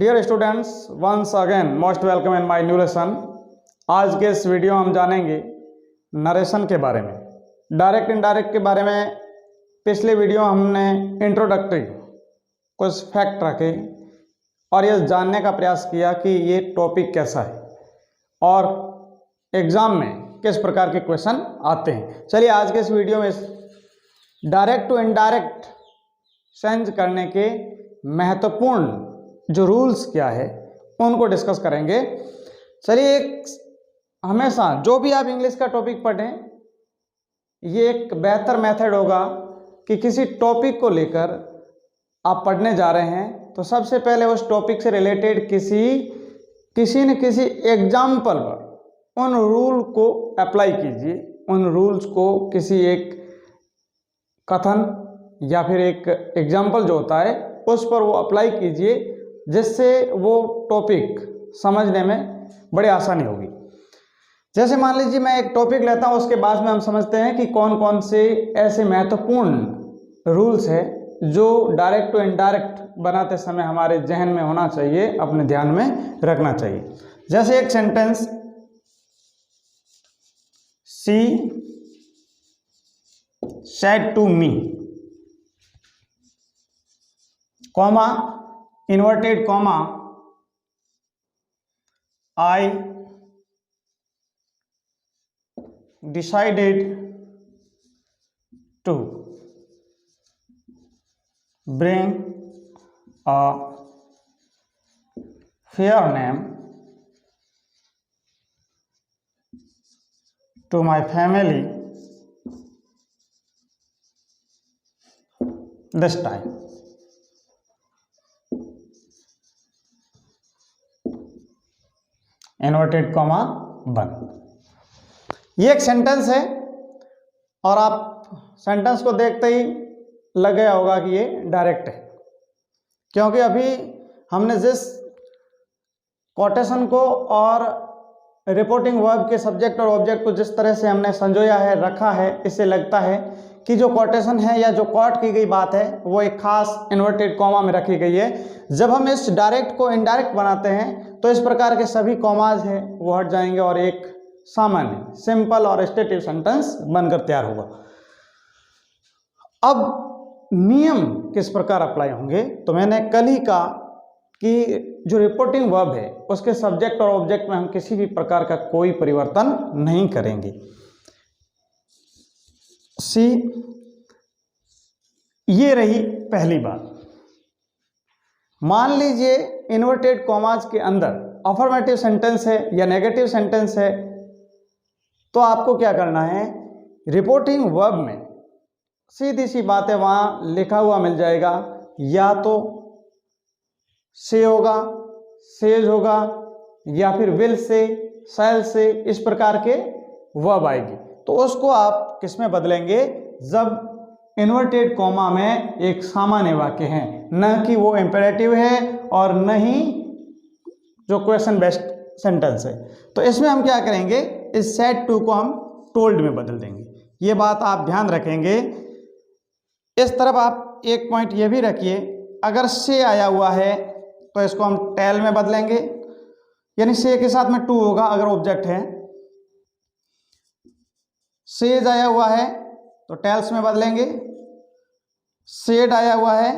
Dear students, once again most welcome in my new lesson. आज के इस video में हम जानेंगे नरेशन के बारे में, डायरेक्ट इनडायरेक्ट के बारे में। पिछले वीडियो हमने इंट्रोडक्टरी कुछ फैक्ट रखे और यह जानने का प्रयास किया कि ये टॉपिक कैसा है और एग्ज़ाम में किस प्रकार के क्वेश्चन आते हैं। चलिए आज के इस वीडियो में डायरेक्ट टू इनडायरेक्ट चेंज करने के महत्वपूर्ण जो रूल्स क्या है उनको डिस्कस करेंगे। चलिए, हमेशा जो भी आप इंग्लिश का टॉपिक पढ़ें, ये एक बेहतर मेथड होगा कि किसी टॉपिक को लेकर आप पढ़ने जा रहे हैं तो सबसे पहले उस टॉपिक से रिलेटेड किसी न किसी एग्जाम्पल पर उन रूल को अप्लाई कीजिए। उन रूल्स को किसी एक कथन या फिर एक एग्जाम्पल जो होता है उस पर वो अप्लाई कीजिए, जिससे वो टॉपिक समझने में बड़ी आसानी होगी। जैसे मान लीजिए मैं एक टॉपिक लेता हूँ, उसके बाद में हम समझते हैं कि कौन कौन से ऐसे महत्वपूर्ण रूल्स है जो डायरेक्ट टू इनडायरेक्ट बनाते समय हमारे जहन में होना चाहिए, अपने ध्यान में रखना चाहिए। जैसे एक sentence, she said to me, comma, inverted comma, I decided to bring a fair name to my family this time. Inverted comma बंद। ये एक सेंटेंस है और आप सेंटेंस को देखते ही लग गया होगा कि ये डायरेक्ट है, क्योंकि अभी हमने जिस कोटेशन को और रिपोर्टिंग वर्ब के सब्जेक्ट और ऑब्जेक्ट को जिस तरह से हमने संजोया है, रखा है, इससे लगता है कि जो कोटेशन है या जो कोट की गई बात है वो एक खास इन्वर्टेड कॉमा में रखी गई है। जब हम इस डायरेक्ट को इनडायरेक्ट बनाते हैं तो इस प्रकार के सभी कॉमाज हैं वो हट जाएंगे और एक सामान्य सिंपल और स्टेटिव सेंटेंस बनकर तैयार होगा। अब नियम किस प्रकार अप्लाई होंगे, तो मैंने कल ही कहा कि जो रिपोर्टिंग वर्ब है उसके सब्जेक्ट और ऑब्जेक्ट में हम किसी भी प्रकार का कोई परिवर्तन नहीं करेंगे। सी, ये रही पहली बात। मान लीजिए इन्वर्टेड कॉमास के अंदर अफर्मेटिव सेंटेंस है या नेगेटिव सेंटेंस है, तो आपको क्या करना है, रिपोर्टिंग वर्ब में सीधी सी बात है, वहां लिखा हुआ मिल जाएगा, या तो से होगा, सेज होगा, या फिर विल से, शैल से, इस प्रकार के वर्ब आएगी। तो उसको आप किस में बदलेंगे, जब इन्वर्टेड कॉमा में एक सामान्य वाक्य है, न कि वो इंपेरेटिव है और न ही जो क्वेश्चन बेस्ड सेंटेंस है। तो इसमें हम क्या करेंगे, इस सेड टू को हम टोल्ड में बदल देंगे। ये बात आप ध्यान रखेंगे। इस तरफ आप एक पॉइंट ये भी रखिए, अगर से आया हुआ है तो इसको हम टेल में बदलेंगे, यानी से के साथ में टू होगा अगर ऑब्जेक्ट है। सेज आया हुआ है तो टेल्स में बदलेंगे, सेड आया हुआ है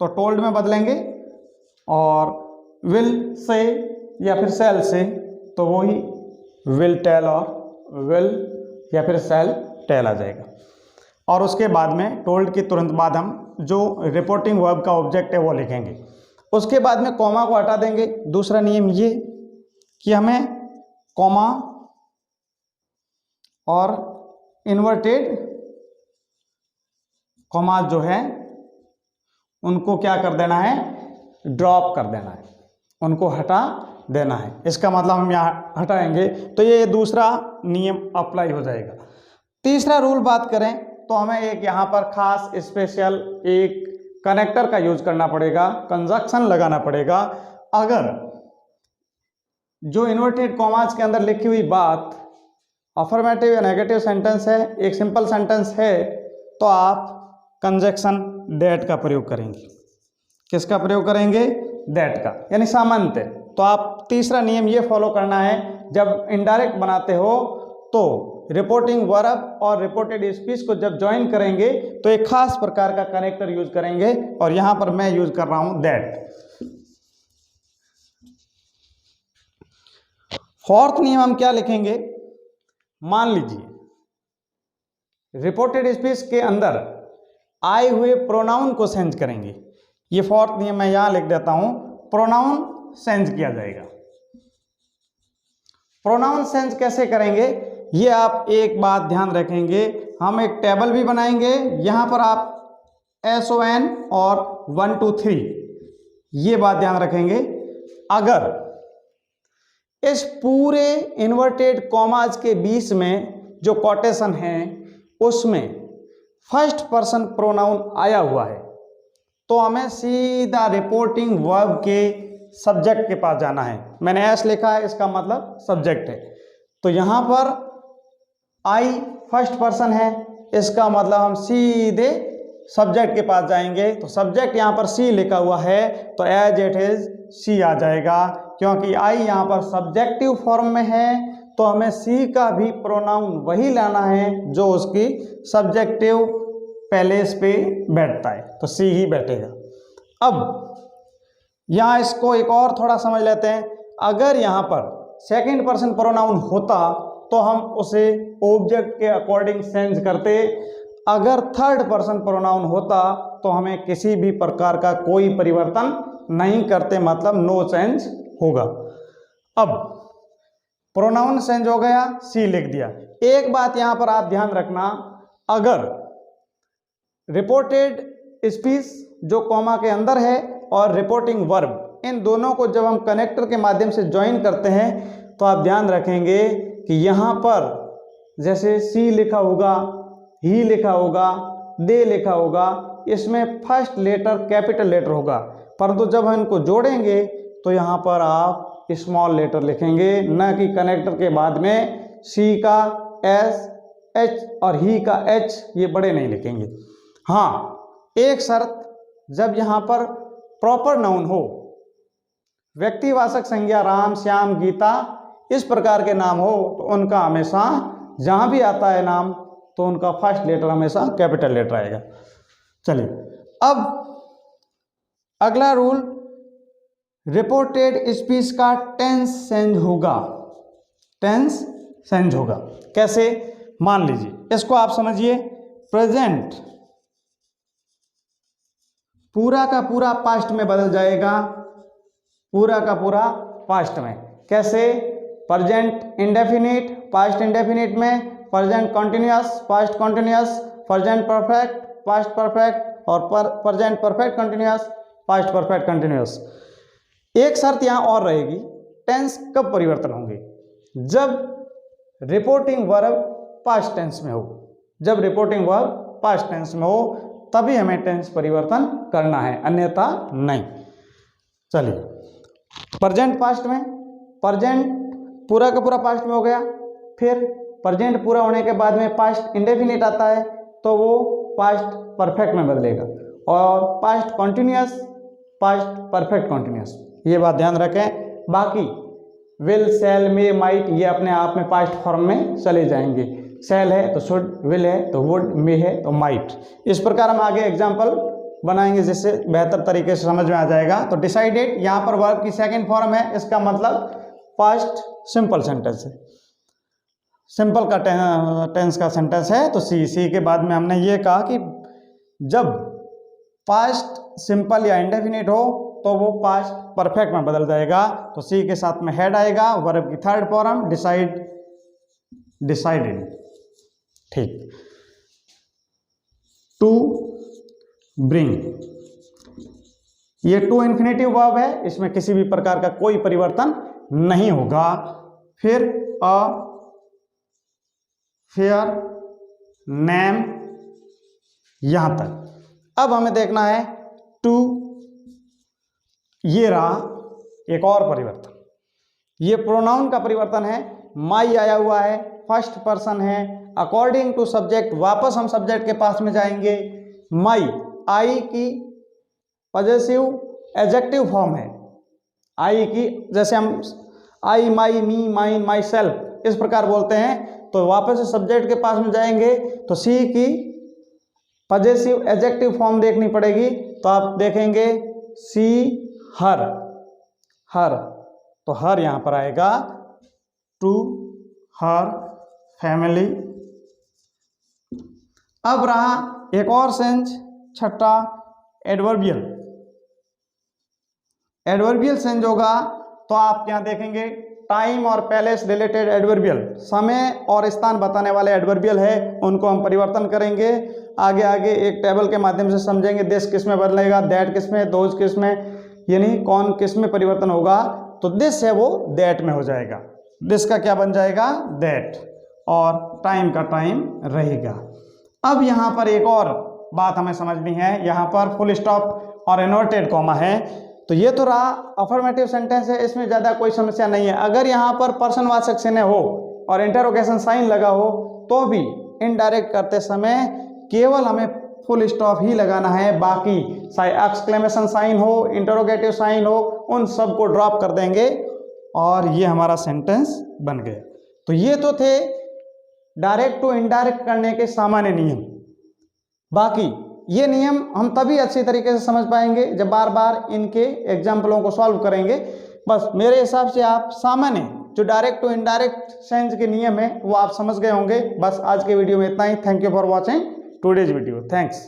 तो टोल्ड में बदलेंगे, और विल से या फिर सेल से तो वही विल टेल और विल या फिर सेल टेल आ जाएगा। और उसके बाद में टोल्ड की तुरंत बाद हम जो रिपोर्टिंग वर्ब का ऑब्जेक्ट है वो लिखेंगे। उसके बाद में कॉमा को हटा देंगे। दूसरा नियम ये कि हमें कॉमा और इन्वर्टेड कॉमा जो है उनको क्या कर देना है, ड्रॉप कर देना है, उनको हटा देना है। इसका मतलब हम यहाँ हटाएंगे तो ये दूसरा नियम अप्लाई हो जाएगा। तीसरा रूल बात करें तो हमें एक यहाँ पर खास स्पेशल एक कनेक्टर का यूज करना पड़ेगा, कंजक्शन लगाना पड़ेगा। अगर जो इन्वर्टेड कॉमास के अंदर लिखी हुई बात अफर्मेटिव या नेगेटिव सेंटेंस है, एक सिंपल सेंटेंस है, तो आप कंजक्शन दैट का प्रयोग करेंगे। किसका प्रयोग करेंगे? दैट का, यानी सामान्यतः। तो आप तीसरा नियम ये फॉलो करना है, जब इनडायरेक्ट बनाते हो तो रिपोर्टिंग वर्ब और रिपोर्टेड स्पीच को जब ज्वाइन करेंगे तो एक खास प्रकार का कनेक्टर यूज करेंगे, और यहां पर मैं यूज कर रहा हूं दैट। फोर्थ नियम हम क्या लिखेंगे, मान लीजिए रिपोर्टेड स्पीच के अंदर आए हुए प्रोनाउन को चेंज करेंगे। ये फोर्थ नियम मैं यहां लिख देता हूं, प्रोनाउन चेंज किया जाएगा। प्रोनाउन चेंज कैसे करेंगे, ये आप एक बात ध्यान रखेंगे, हम एक टेबल भी बनाएंगे। यहां पर आप SON और 1 2 3 ये बात ध्यान रखेंगे। अगर इस पूरे इन्वर्टेड कॉमाज के बीच में जो कोटेशन है उसमें फर्स्ट पर्सन प्रोनाउन आया हुआ है तो हमें सीधा रिपोर्टिंग वर्ब के सब्जेक्ट के पास जाना है। मैंने एस लिखा है, इसका मतलब सब्जेक्ट है। तो यहां पर आई फर्स्ट पर्सन है, इसका मतलब हम सीधे सब्जेक्ट के पास जाएंगे। तो सब्जेक्ट यहां पर सी लिखा हुआ है तो एज इट इज सी आ जाएगा, क्योंकि आई यहां पर सब्जेक्टिव फॉर्म में है तो हमें सी का भी प्रोनाउन वही लाना है जो उसकी सब्जेक्टिव पैलेस पे बैठता है, तो सी ही बैठेगा। अब यहां इसको एक और थोड़ा समझ लेते हैं। अगर यहां पर सेकंड पर्सन प्रोनाउन होता तो हम उसे ऑब्जेक्ट के अकॉर्डिंग चेंज करते, अगर थर्ड पर्सन प्रोनाउन होता तो हमें किसी भी प्रकार का कोई परिवर्तन नहीं करते, मतलब नो चेंज होगा। अब प्रोनाउन चेंज हो गया, सी लिख दिया। एक बात यहां पर आप ध्यान रखना, अगर रिपोर्टेड स्पीच जो कॉमा के अंदर है और रिपोर्टिंग वर्ब, इन दोनों को जब हम कनेक्टर के माध्यम से ज्वाइन करते हैं तो आप ध्यान रखेंगे कि यहाँ पर जैसे सी लिखा होगा, ही लिखा होगा, दे लिखा होगा, इसमें फर्स्ट लेटर कैपिटल लेटर होगा, परंतु जब हम इनको जोड़ेंगे तो यहाँ पर आप स्मॉल लेटर लिखेंगे, न कि कनेक्टर के बाद में सी का एस, एच और ही का एच ये बड़े नहीं लिखेंगे। हाँ, एक शर्त, जब यहाँ पर प्रॉपर नाउन हो, व्यक्तिवाचक संज्ञा राम, श्याम, गीता इस प्रकार के नाम हो तो उनका हमेशा जहाँ भी आता है नाम तो उनका फर्स्ट लेटर हमेशा कैपिटल लेटर आएगा। चलिए अब अगला रूल, रिपोर्टेड स्पीच का टेंस चेंज होगा। टेंस चेंज होगा कैसे, मान लीजिए इसको आप समझिए, प्रेजेंट पूरा का पूरा पास्ट में बदल जाएगा, पूरा का पूरा पास्ट में। कैसे, प्रेजेंट इंडेफिनिट पास्ट इंडेफिनिट में, present continuous past continuous, present perfect past perfect और present perfect continuous past perfect continuous. एक शर्त यहाँ और रहेगी, टेंस कब परिवर्तन होंगे, जब रिपोर्टिंग वर्ब पास्ट टेंस में हो। जब रिपोर्टिंग वर्ब पास्ट टेंस में हो तभी हमें टेंस परिवर्तन करना है, अन्यथा नहीं। चलिए प्रेजेंट पास्ट में, प्रेजेंट पूरा का पूरा पास्ट में हो गया, फिर प्रेजेंट पूरा होने के बाद में पास्ट इंडेफिनिट आता है तो वो पास्ट परफेक्ट में बदलेगा, और past continuous past perfect continuous, ये बात ध्यान रखें। बाकी विल, शैल, मे, माइट ये अपने आप में पास्ट फॉर्म में चले जाएंगे। शैल है तो शुड, विल है तो वुड, मे है तो माइट। इस प्रकार हम आगे एग्जाम्पल बनाएंगे जिससे बेहतर तरीके से समझ में आ जाएगा। तो डिसाइडेड यहाँ पर वर्ब की सेकंड फॉर्म है, इसका मतलब पास्ट सिंपल सेंटेंस है, सिंपल का टेंस का सेंटेंस है। तो सी के बाद में हमने ये कहा कि जब पास्ट सिंपल या इंडेफिनिट हो तो वो पास्ट परफेक्ट में बदल जाएगा। तो सी के साथ में हेड आएगा, वर्ब की थर्ड फॉर्म डिसाइड, डिसाइडेड। ठीक, टू ब्रिंग, ये टू इन्फिनेटिव वर्ब है, इसमें किसी भी प्रकार का कोई परिवर्तन नहीं होगा। फिर अ, फेयर, नेम, यहां तक। अब हमें देखना है टू, ये रहा एक और परिवर्तन, ये प्रोनाउन का परिवर्तन है। माई आया हुआ है, फर्स्ट पर्सन है, अकॉर्डिंग टू सब्जेक्ट वापस हम सब्जेक्ट के पास में जाएंगे। माई आई की पॉजेसिव एडजेक्टिव फॉर्म है, आई की, जैसे हम आई, माई, मी, माइन, माई सेल्फ इस प्रकार बोलते हैं, तो वापस से सब्जेक्ट के पास में जाएंगे तो सी की पजेसिव एडजेक्टिव फॉर्म देखनी पड़ेगी। तो आप देखेंगे सी हर, हर, तो हर यहां पर आएगा टू हर फैमिली। अब रहा एक और सेंस, छठा एडवर्बियल। एडवर्बियल सेंस होगा तो आप क्या देखेंगे, टाइम और प्लेस रिलेटेड एडवर्बियल, समय और स्थान बताने वाले एडवर्बियल है, उनको हम परिवर्तन करेंगे। आगे आगे एक टेबल के माध्यम से समझेंगे दिस किस में बदलेगा, दैट किस में, दोज किस में, यानी कौन किस में परिवर्तन होगा। तो दिस है वो दैट में हो जाएगा, दिस का क्या बन जाएगा, दैट, और टाइम का टाइम रहेगा। अब यहाँ पर एक और बात हमें समझनी है, यहाँ पर फुल स्टॉप और इन्वर्टेड कॉमा है। तो ये तो रहा अफर्मेटिव सेंटेंस है, इसमें ज़्यादा कोई समस्या नहीं है। अगर यहाँ पर पर्सनवाचक चिन्ह हो और इंटरोगेशन साइन लगा हो तो भी इनडायरेक्ट करते समय केवल हमें फुल स्टॉप ही लगाना है, बाकी चाहे एक्सक्लेमेशन साइन हो, इंटरोगेटिव साइन हो, उन सब को ड्रॉप कर देंगे और ये हमारा सेंटेंस बन गया। तो ये तो थे डायरेक्ट टू इनडायरेक्ट करने के सामान्य नियम। बाकी ये नियम हम तभी अच्छी तरीके से समझ पाएंगे जब बार बार इनके एग्जाम्पलों को सॉल्व करेंगे। बस मेरे हिसाब से आप सामान्य जो डायरेक्ट टू इनडायरेक्ट सेंस के नियम है वो आप समझ गए होंगे। बस आज के वीडियो में इतना ही। Thank you for watching today's video. Thanks.